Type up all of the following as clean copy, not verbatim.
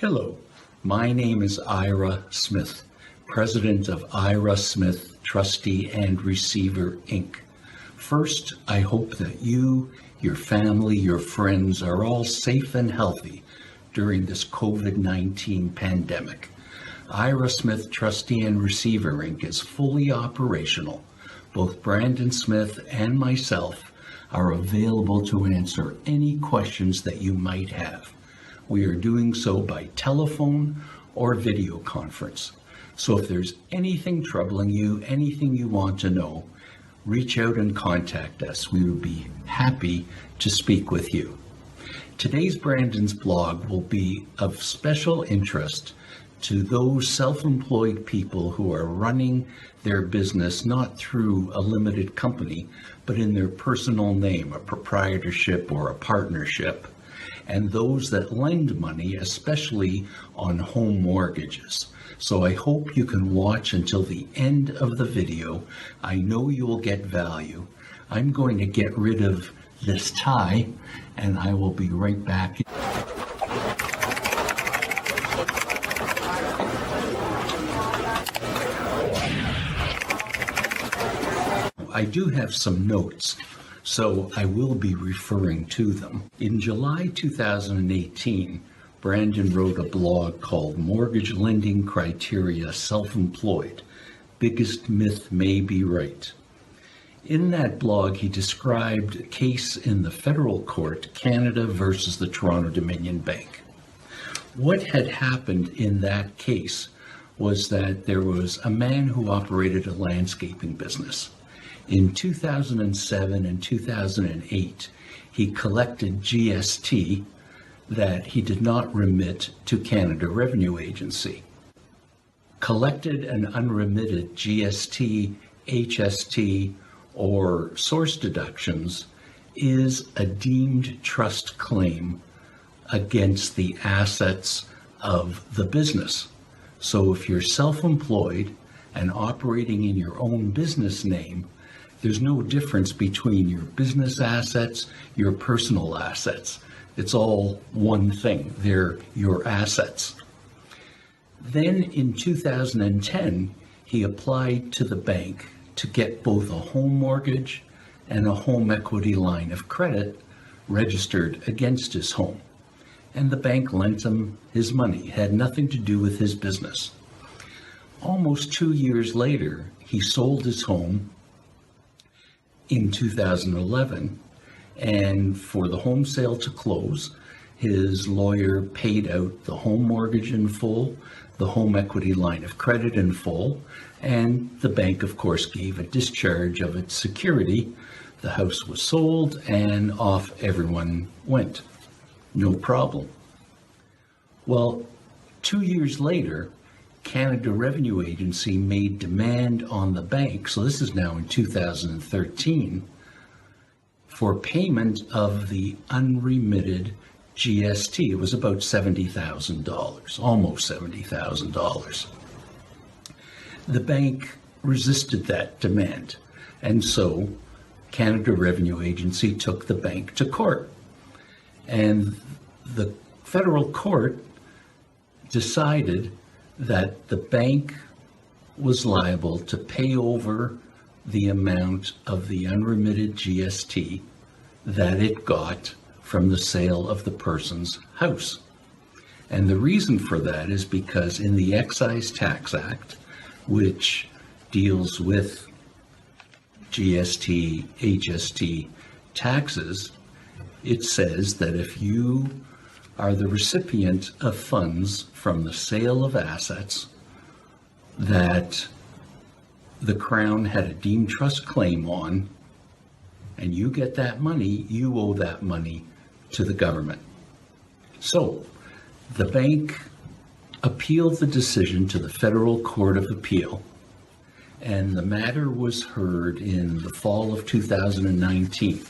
Hello, my name is Ira Smith, President of Ira Smith Trustee and Receiver, Inc. First, I hope that you, your family, your friends are all safe and healthy during this COVID-19 pandemic. Ira Smith Trustee and Receiver, Inc. is fully operational. Both Brandon Smith and myself are available to answer any questions that you might have. We are doing so by telephone or video conference. So if there's anything troubling you, anything you want to know, reach out and contact us. We would be happy to speak with you. Today's Brandon's blog will be of special interest to those self-employed people who are running their business not through a limited company, but in their personal name, a proprietorship or a partnership, and those that lend money, especially on home mortgages. So I hope you can watch until the end of the video. I know you will get value. I'm going to get rid of this tie, and I will be right back. I do have some notes, so I will be referring to them. In July 2018, Brandon wrote a blog called Mortgage Lending Criteria Self-Employed, Biggest Myth May Be Right. In that blog, he described a case in the federal court, Canada versus the Toronto Dominion Bank. What had happened in that case was that there was a man who operated a landscaping business. In 2007 and 2008, he collected GST that he did not remit to Canada Revenue Agency. Collected and unremitted GST, HST, or source deductions is a deemed trust claim against the assets of the business. So if you're self-employed and operating in your own business name, there's no difference between your business assets, your personal assets. It's all one thing. They're your assets. Then in 2010, he applied to the bank to get both a home mortgage and a home equity line of credit registered against his home. And the bank lent him his money. It had nothing to do with his business. Almost 2 years later, he sold his home in 2011, and for the home sale to close, his lawyer paid out the home mortgage in full, the home equity line of credit in full, and the bank, of course, gave a discharge of its security. The house was sold, and off everyone went. No problem. Well, 2 years later, Canada Revenue Agency made demand on the bank, so this is now in 2013, for payment of the unremitted GST. It was about $70,000, almost $70,000. The bank resisted that demand, and so Canada Revenue Agency took the bank to court. And the federal court decided that the bank was liable to pay over the amount of the unremitted GST that it got from the sale of the person's house. And the reason for that is because in the Excise Tax Act, which deals with GST, HST taxes, it says that if you are the recipient of funds from the sale of assets that the Crown had a deemed trust claim on, and you get that money, you owe that money to the government. So the bank appealed the decision to the Federal Court of Appeal, and the matter was heard in the fall of 2019.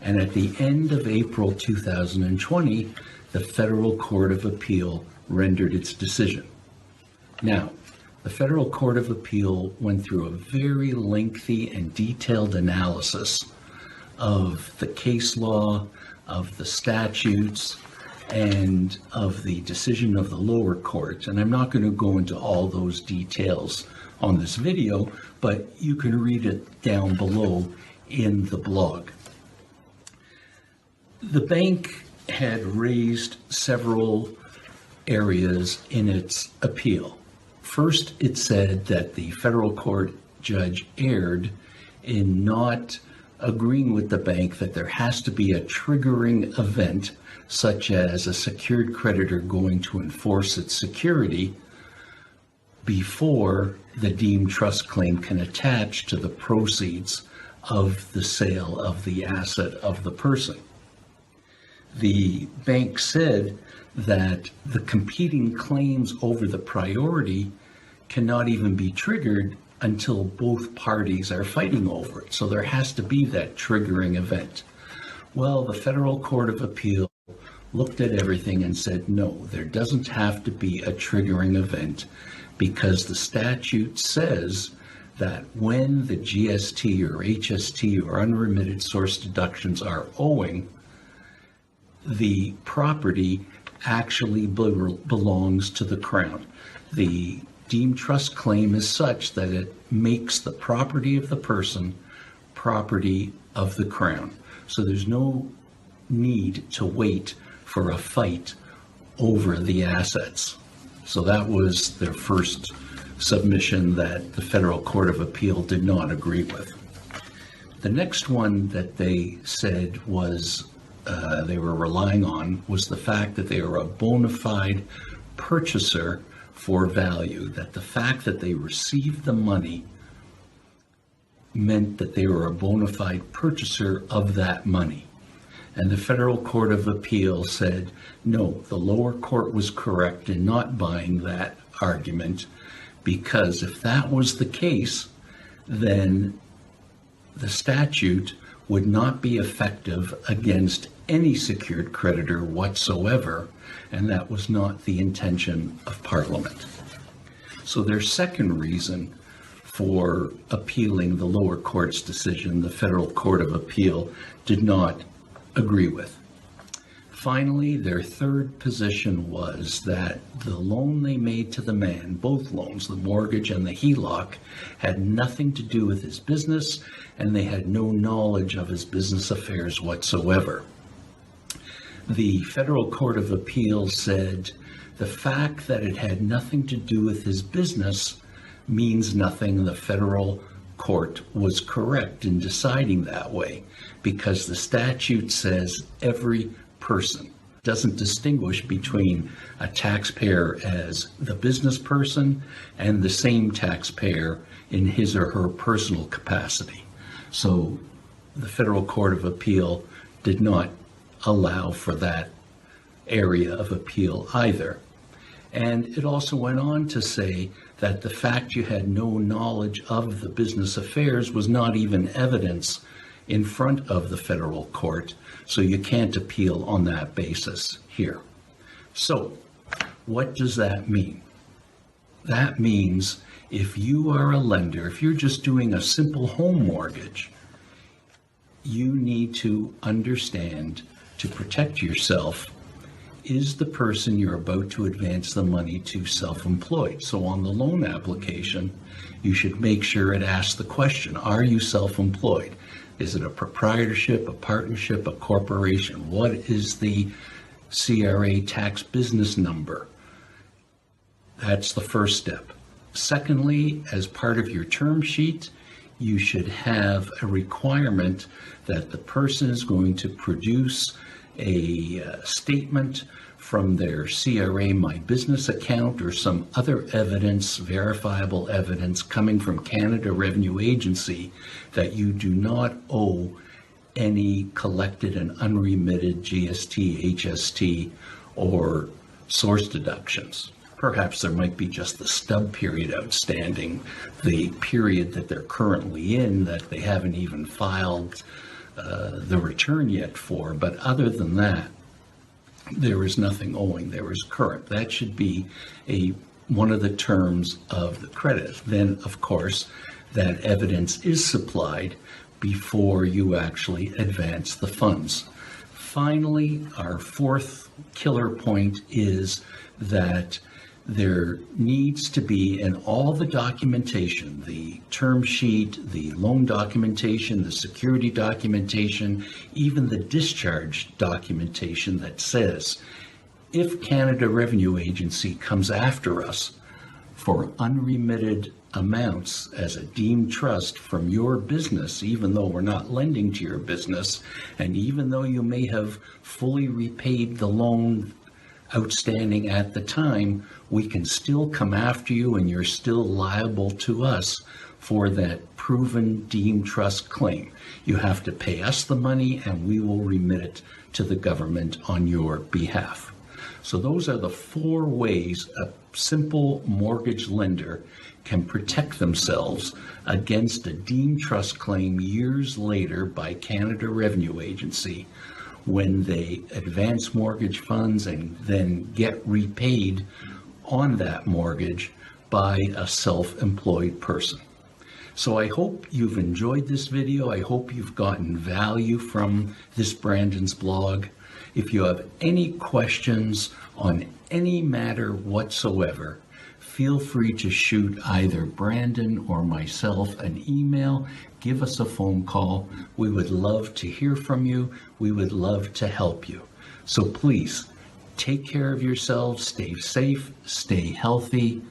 And at the end of April 2020, the Federal Court of Appeal rendered its decision. Now, the Federal Court of Appeal went through a very lengthy and detailed analysis of the case law, of the statutes, and of the decision of the lower court. And I'm not going to go into all those details on this video, but you can read it down below in the blog. The bank had raised several areas in its appeal. First, it said that the federal court judge erred in not agreeing with the bank that there has to be a triggering event, such as a secured creditor going to enforce its security, before the deemed trust claim can attach to the proceeds of the sale of the asset of the person. The bank said that the competing claims over the priority cannot even be triggered until both parties are fighting over it. So there has to be that triggering event. Well, the Federal Court of Appeal looked at everything and said, no, there doesn't have to be a triggering event, because the statute says that when the GST or HST or unremitted source deductions are owing, the property actually belongs to the Crown. The deemed trust claim is such that it makes the property of the person property of the Crown. So there's no need to wait for a fight over the assets. So that was their first submission that the Federal Court of Appeal did not agree with. The next one that they said was they were relying on was the fact that they are a bona fide purchaser for value, that the fact that they received the money meant that they were a bona fide purchaser of that money. And the Federal Court of Appeal said, no, the lower court was correct in not buying that argument, because if that was the case, then the statute would not be effective against any secured creditor whatsoever, and that was not the intention of Parliament. So their second reason for appealing the lower court's decision, the Federal Court of Appeal did not agree with. Finally, their third position was that the loan they made to the man, both loans, the mortgage and the HELOC, had nothing to do with his business, and they had no knowledge of his business affairs whatsoever. The Federal Court of Appeal said the fact that it had nothing to do with his business means nothing. The federal court was correct in deciding that way, because the statute says every person, doesn't distinguish between a taxpayer as the business person and the same taxpayer in his or her personal capacity. So the Federal Court of Appeal did not allow for that area of appeal either. And it also went on to say that the fact you had no knowledge of the business affairs was not even evidence in front of the federal court, so you can't appeal on that basis here. So what does that mean? That means if you are a lender, if you're just doing a simple home mortgage, you need to understand, to protect yourself, is the person you're about to advance the money to self-employed? So on the loan application, you should make sure it asks the question, are you self-employed? Is it a proprietorship, a partnership, a corporation? What is the CRA tax business number? That's the first step. Secondly, as part of your term sheet, you should have a requirement that the person is going to produce a statement from their CRA My Business account or some other evidence, verifiable evidence coming from Canada Revenue Agency that you do not owe any collected and unremitted GST, HST, or source deductions. Perhaps there might be just the stub period outstanding, the period that they're currently in that they haven't even filed the return yet for, but other than that, there is nothing owing. There is current. That should be one of the terms of the credit. Then, of course, that evidence is supplied before you actually advance the funds. finally, our fourth killer point is that there needs to be in all the documentation, the term sheet, the loan documentation, the security documentation, even the discharge documentation that says, if Canada Revenue Agency comes after us for unremitted amounts as a deemed trust from your business, even though we're not lending to your business, and even though you may have fully repaid the loan outstanding at the time, we can still come after you and you're still liable to us for that proven deemed trust claim. You have to pay us the money and we will remit it to the government on your behalf. So those are the 4 ways a simple mortgage lender can protect themselves against a deemed trust claim years later by Canada Revenue Agency when they advance mortgage funds and then get repaid on that mortgage by a self-employed person. So I hope you've enjoyed this video. I hope you've gotten value from this Brandon's blog. If you have any questions on any matter whatsoever, feel free to shoot either Brandon or myself an email. Give us a phone call. We would love to hear from you. We would love to help you. So please take care of yourselves, stay safe, stay healthy.